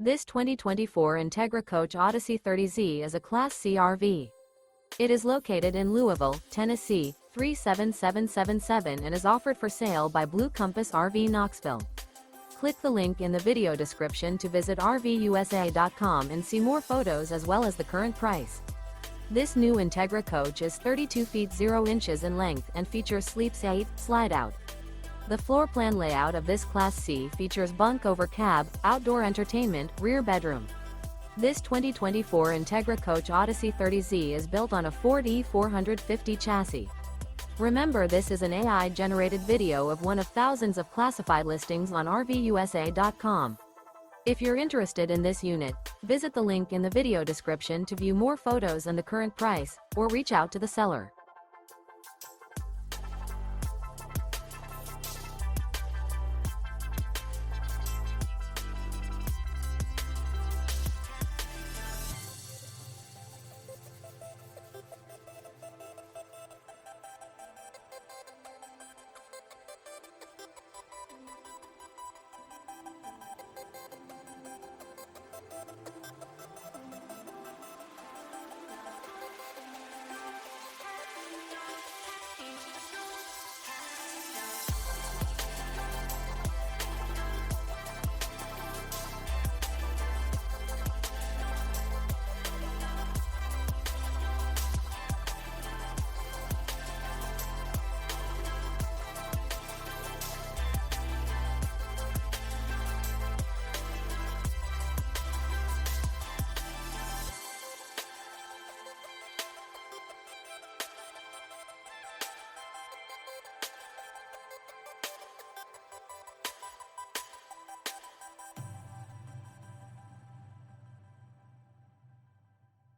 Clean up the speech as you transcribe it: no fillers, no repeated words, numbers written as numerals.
This 2024 Entegra Coach Odyssey 30Z is a Class C RV. It is located in Louisville, Tennessee, 37777 and is offered for sale by Blue Compass RV Knoxville. Click the link in the video description to visit RVUSA.com and see more photos as well as the current price. This new Entegra Coach is 32 feet 0 inches in length and features Sleeps 8, Slideout. The floor plan layout of this Class C features bunk over cab, outdoor entertainment, rear bedroom. This 2024 Entegra Coach Odyssey 30Z is built on a Ford E450 chassis. Remember, this is an AI-generated video of one of thousands of classified listings on RVUSA.com. If you're interested in this unit, visit the link in the video description to view more photos and the current price, or reach out to the seller.